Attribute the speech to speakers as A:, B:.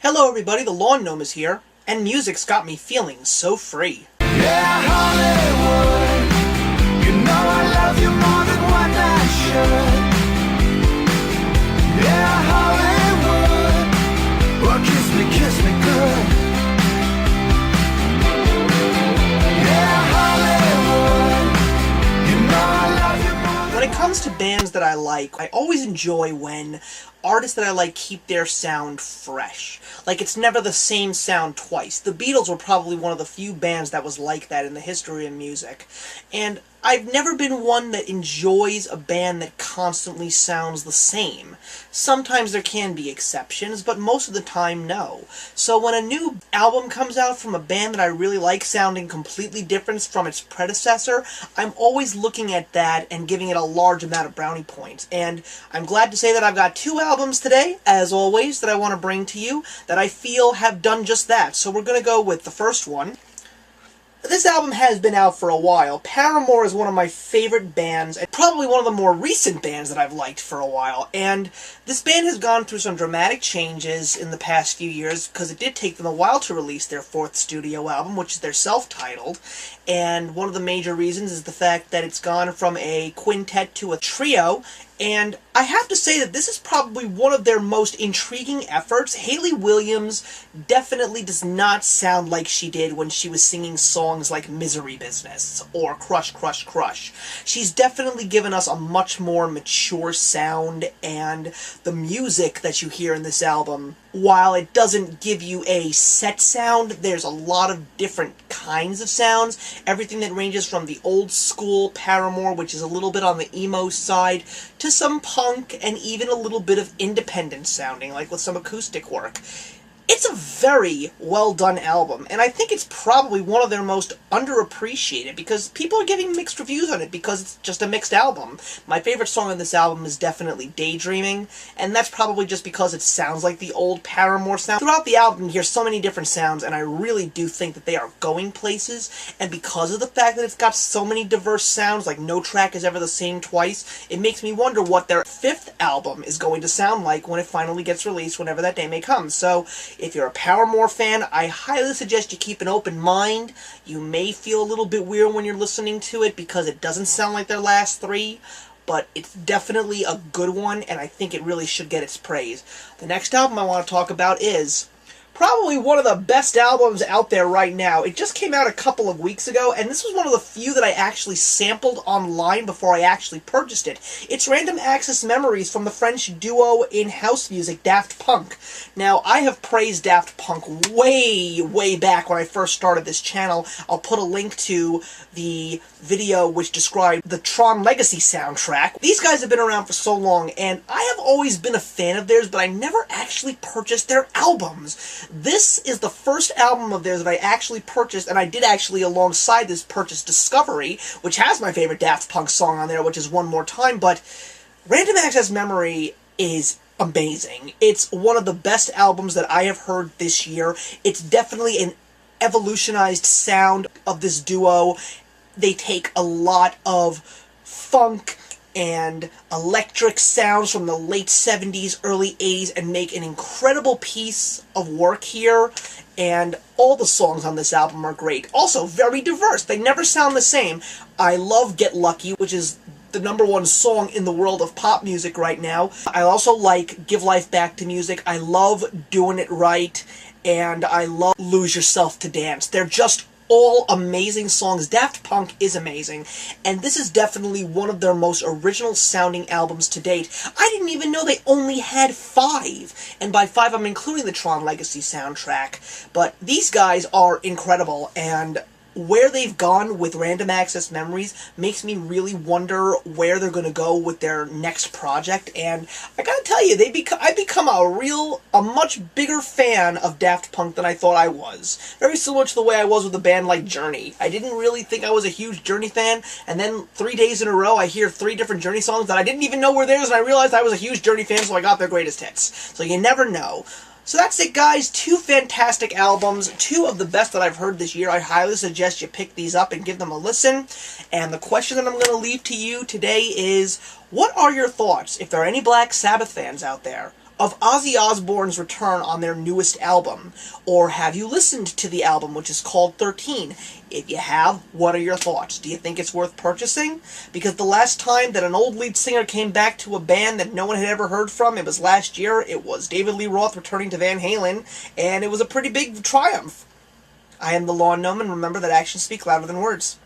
A: Hello everybody, the Lawn Gnome is here, and music's got me feeling so free.
B: Yeah, Hollywood, you know I love you more than what I should. Yeah, Hollywood, well kiss me good. Yeah, Hollywood, you know I love you more than.
A: When it comes to bands that I like, I always enjoy when artists that I like keep their sound fresh. Like, it's never the same sound twice. The Beatles were probably one of the few bands that was like that in the history of music. And I've never been one that enjoys a band that constantly sounds the same. Sometimes there can be exceptions, but most of the time, no. So when a new album comes out from a band that I really like sounding completely different from its predecessor, I'm always looking at that and giving it a large amount of brownie points. And I'm glad to say that I've got two albums today, as always, that I want to bring to you that I feel have done just that. So we're going to go with the first one. This album has been out for a while. Paramore is one of my favorite bands, and probably one of the more recent bands that I've liked for a while. And this band has gone through some dramatic changes in the past few years, because it did take them a while to release their fourth studio album, which is their self-titled. And one of the major reasons is the fact that it's gone from a quintet to a trio. And I have to say that this is probably one of their most intriguing efforts. Hayley Williams definitely does not sound like she did when she was singing songs like Misery Business or Crush, Crush, Crush. She's definitely given us a much more mature sound, and the music that you hear in this album, while it doesn't give you a set sound, there's a lot of different kinds of sounds. Everything that ranges from the old school Paramore, which is a little bit on the emo side, to some punk and even a little bit of independent sounding, like with some acoustic work. It's a very well done album, and I think it's probably one of their most underappreciated, because people are giving mixed reviews on it because it's just a mixed album. My favorite song on this album is definitely Daydreaming, and that's probably just because it sounds like the old Paramore sound. Throughout the album, you hear so many different sounds, and I really do think that they are going places, and because of the fact that it's got so many diverse sounds, like no track is ever the same twice, it makes me wonder what their fifth album is going to sound like when it finally gets released, whenever that day may come. So, if you're a Paramore fan, I highly suggest you keep an open mind. You may feel a little bit weird when you're listening to it because it doesn't sound like their last three, but it's definitely a good one, and I think it really should get its praise. The next album I want to talk about is probably one of the best albums out there right now. It just came out a couple of weeks ago, and this was one of the few that I actually sampled online before I actually purchased it. It's Random Access Memories from the French duo in house music, Daft Punk. Now, I have praised Daft Punk way back when I first started this channel. I'll put a link to the video which described the Tron Legacy Soundtrack. These guys have been around for so long, and I have always been a fan of theirs, but I never actually purchased their albums. This is the first album of theirs that I actually purchased, and I did actually, alongside this, purchase Discovery, which has my favorite Daft Punk song on there, which is One More Time, but Random Access Memory is amazing. It's one of the best albums that I have heard this year. It's definitely an evolutionized sound of this duo. They take a lot of funk and electric sounds from the late 70s, early 80s, and make an incredible piece of work here, and all the songs on this album are great. Also, very diverse. They never sound the same. I love Get Lucky, which is the #1 song in the world of pop music right now. I also like Give Life Back to Music. I love Doing It Right, and I love Lose Yourself to Dance. They're just all amazing songs. Daft Punk is amazing, and this is definitely one of their most original sounding albums to date. I didn't even know they only had 5, and by 5 I'm including the Tron Legacy soundtrack, but these guys are incredible, and where they've gone with Random Access Memories makes me really wonder where they're going to go with their next project, and I gotta tell you, I've become a much bigger fan of Daft Punk than I thought I was. Very similar to the way I was with a band like Journey. I didn't really think I was a huge Journey fan, and then 3 days in a row I hear 3 different Journey songs that I didn't even know were theirs, and I realized I was a huge Journey fan, so I got their greatest hits. So you never know. So that's it, guys. 2 fantastic albums, 2 of the best that I've heard this year. I highly suggest you pick these up and give them a listen. And the question that I'm going to leave to you today is, what are your thoughts, if there are any Black Sabbath fans out there, of Ozzy Osbourne's return on their newest album? Or have you listened to the album, which is called 13? If you have, what are your thoughts? Do you think it's worth purchasing? Because the last time that an old lead singer came back to a band that no one had ever heard from, it was last year. It was David Lee Roth returning to Van Halen, and it was a pretty big triumph. I am the Lawn Gnome, and remember that actions speak louder than words.